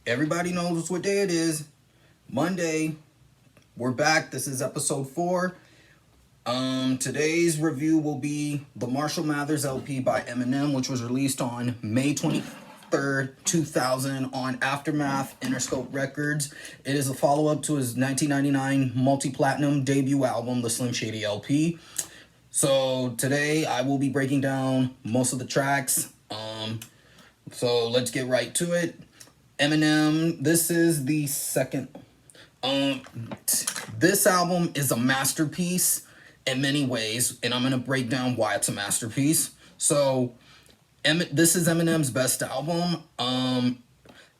Everybody knows what day it is. Monday. We're back. This is episode 4. Today's review will be the Marshall Mathers LP by Eminem, which was released on May 23rd, 2000 on Aftermath Interscope Records. It is a follow-up to his 1999 multi-platinum debut album, the Slim Shady LP. So today I will be breaking down most of the tracks. So let's get right to it. Eminem, this is the second. This album is a masterpiece in many ways, and I'm gonna break down why it's a masterpiece. So, this is Eminem's best album.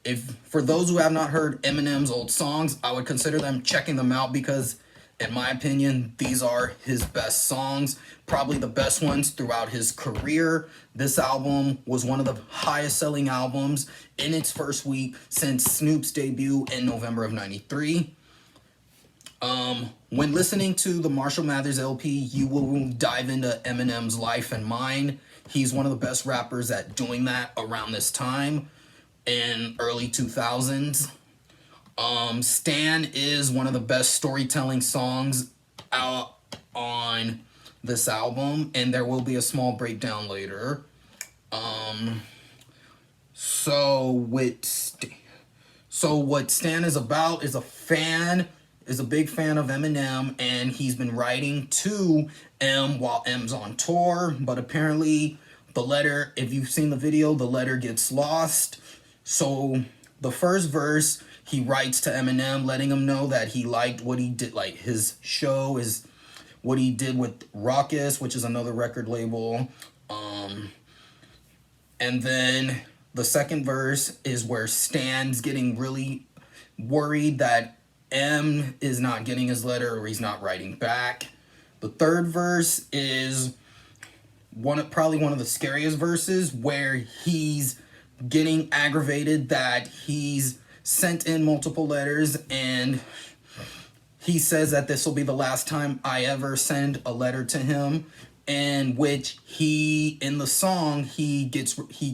If for those who have not heard Eminem's old songs, I would consider them checking them out because, in my opinion, these are his best songs, probably the best ones throughout his career. This album was one of the highest selling albums in its first week since Snoop's debut in November of '93. When listening to the Marshall Mathers LP, you will dive into Eminem's life and mind. He's one of the best rappers at doing that around this time in early 2000s. Stan is one of the best storytelling songs out on this album, and there will be a small breakdown later. So what Stan is about is is a big fan of Eminem, and he's been writing to M while M's on tour, but apparently the letter, if you've seen the video, the letter gets lost. So the first verse, he writes to Eminem, letting him know that he liked what he did, like his show is what he did with Raucous, which is another record label. And then the second verse is where Stan's getting really worried that M is not getting his letter or he's not writing back. The third verse is probably one of the scariest verses, where he's getting aggravated that he's sent in multiple letters, and he says that this will be the last time I ever send a letter to him, in which in the song, he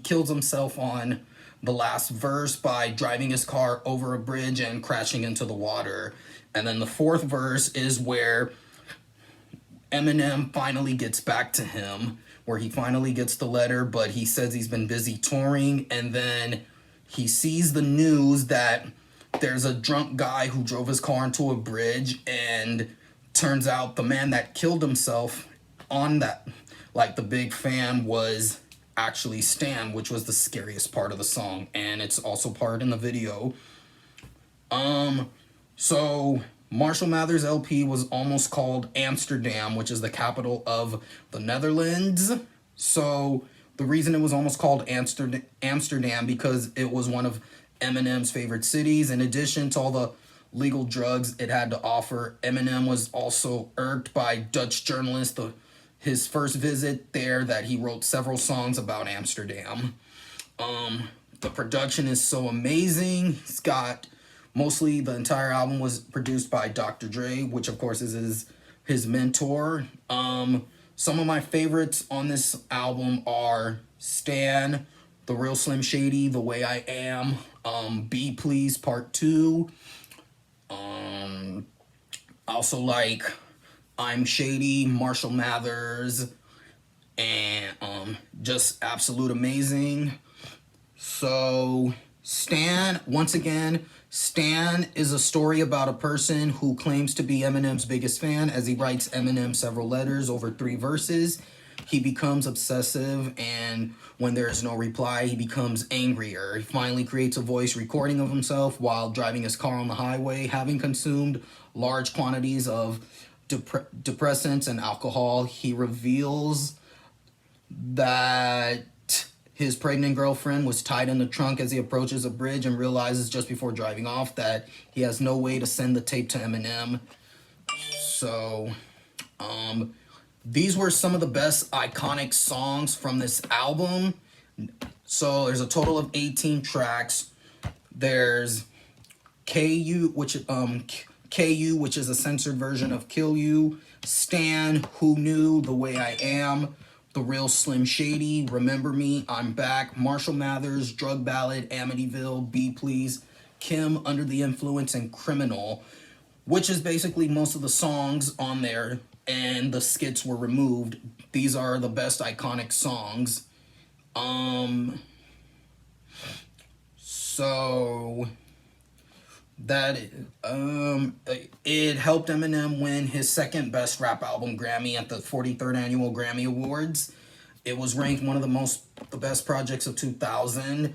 kills himself on the last verse by driving his car over a bridge and crashing into the water. And then the fourth verse is where Eminem finally gets back to him, where he finally gets the letter, but he says he's been busy touring, and then he sees the news that there's a drunk guy who drove his car into a bridge, and turns out the man that killed himself on that, like the big fan, was actually Stan, which was the scariest part of the song, and it's also part in the video. So Marshall Mathers LP was almost called Amsterdam, which is the capital of the Netherlands. So the reason it was almost called Amsterdam because it was one of Eminem's favorite cities. In addition to all the legal drugs it had to offer, Eminem was also irked by Dutch journalists his first visit there, that he wrote several songs about Amsterdam. The production is so amazing. He's got mostly the entire album was produced by Dr. Dre, which of course is his mentor. Some of my favorites on this album are Stan, The Real Slim Shady, The Way I Am, Be Please Part 2. Also like I'm Shady, Marshall Mathers, and just absolute amazing. So Stan, once again, Stan is a story about a person who claims to be Eminem's biggest fan. As he writes Eminem several letters over 3 verses, he becomes obsessive, and when there is no reply, he becomes angrier. He finally creates a voice recording of himself while driving his car on the highway, having consumed large quantities of depressants and alcohol. He reveals that his pregnant girlfriend was tied in the trunk as he approaches a bridge, and realizes just before driving off that he has no way to send the tape to Eminem. So, these were some of the best iconic songs from this album. So there's a total of 18 tracks. There's KU, which is a censored version of Kill You, Stan, Who Knew, The Way I Am, The Real Slim Shady, Remember Me, I'm Back, Marshall Mathers, Drug Ballad, Amityville, Be Please, Kim, Under the Influence, and Criminal, which is basically most of the songs on there, and the skits were removed. These are the best iconic songs. So that it helped Eminem win his second best rap album Grammy at the 43rd annual Grammy Awards. It was ranked one of the best projects of 2000.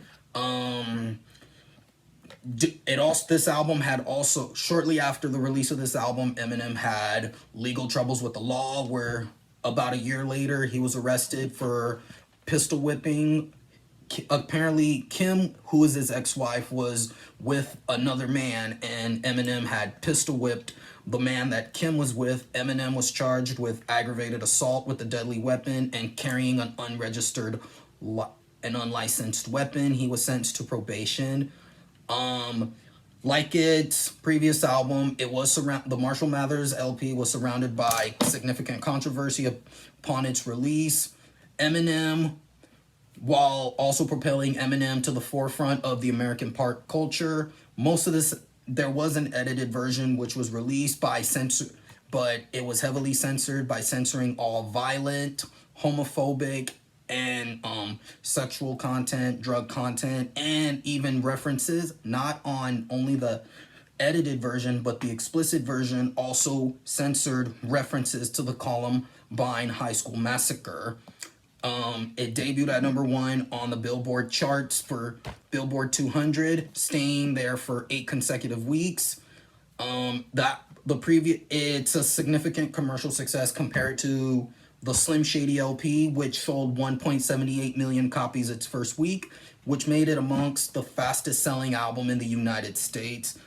This album had also, shortly after the release of this album, Eminem had legal troubles with the law, where about a year later he was arrested for pistol whipping. Apparently Kim, who was his ex-wife, was with another man, and Eminem had pistol whipped the man that Kim was with. Eminem was charged with aggravated assault with a deadly weapon and carrying an unlicensed weapon. He was sentenced to probation. Like its previous album, it was the Marshall Mathers LP was surrounded by significant controversy upon its release. Eminem, while also propelling Eminem to the forefront of the American pop culture, there was an edited version which was released but it was heavily censored by censoring all violent, homophobic, and sexual content, drug content, and even references, not on only the edited version, but the explicit version also censored references to the Columbine High School Massacre. It debuted at #1 on the Billboard charts for Billboard 200, staying there for 8 consecutive weeks. It's a significant commercial success compared to the Slim Shady LP, which sold 1.78 million copies its first week, which made it amongst the fastest selling album in the United States.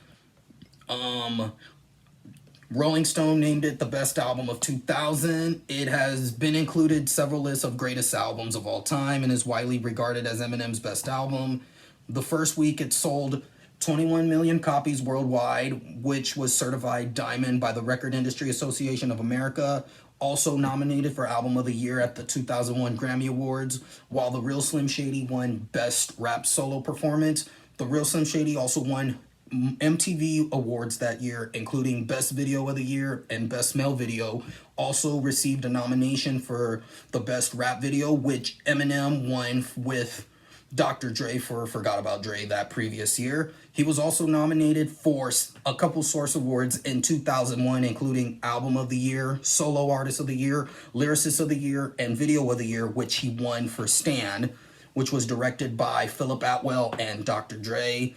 Rolling Stone named it the best album of 2000. It has been included several lists of greatest albums of all time and is widely regarded as Eminem's best album. The first week it sold 21 million copies worldwide, which was certified diamond by the Record Industry Association of America. Also nominated for Album of the Year at the 2001 Grammy Awards, while The Real Slim Shady won Best Rap Solo Performance. The Real Slim Shady also won MTV Awards that year, including Best Video of the Year and Best Male Video. Also received a nomination for the Best Rap Video, which Eminem won with Dr. Dre for Forgot About Dre that previous year. He was also nominated for a couple Source Awards in 2001, including Album of the Year, Solo Artist of the Year, Lyricist of the Year, and Video of the Year, which he won for Stan, which was directed by Philip Atwell and Dr. Dre.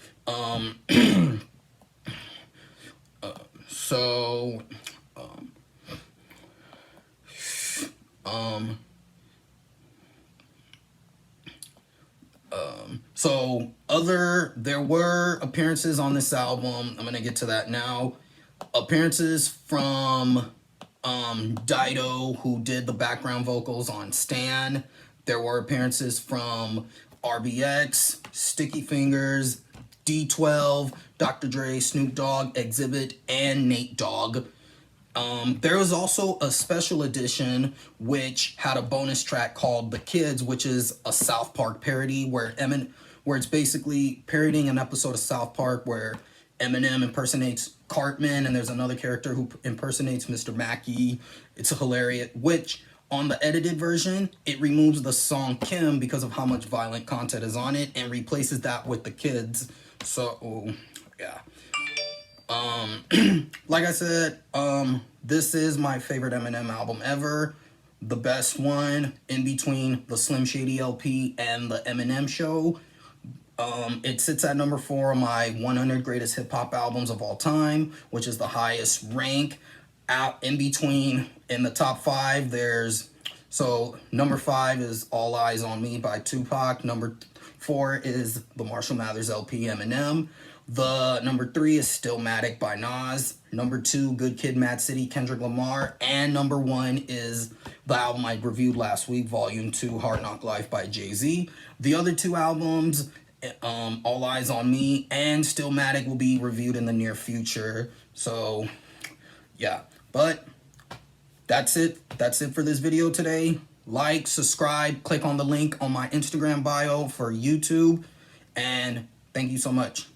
There were appearances on this album. I'm gonna get to that now. Appearances from Dido, who did the background vocals on Stan. There were appearances from RBX, Sticky Fingers, D12, Dr. Dre, Snoop Dogg, Exhibit, and Nate Dogg. There was also a special edition which had a bonus track called The Kids, which is a South Park parody where it's basically parodying an episode of South Park where Eminem impersonates Cartman, and there's another character who impersonates Mr. Mackey. It's hilarious, which on the edited version, it removes the song Kim because of how much violent content is on it and replaces that with The Kids. So, yeah. Like I said, this is my favorite Eminem album ever. The best one in between the Slim Shady LP and the Eminem Show. It sits at #4 on my 100 greatest hip hop albums of all time, which is the highest rank. Out in between, in the top 5, #5 is All Eyes on Me by Tupac. #4 is the Marshall Mathers LP, Eminem. The #3 is Stillmatic by Nas. #2, Good Kid, Mad City, Kendrick Lamar. And #1 is the album I reviewed last week, Volume 2, Hard Knock Life by Jay-Z. The other 2 albums, All Eyes on Me and Stillmatic, will be reviewed in the near future. So, yeah. But that's it. That's it for this video today. Like, subscribe, click on the link on my Instagram bio for YouTube. And thank you so much.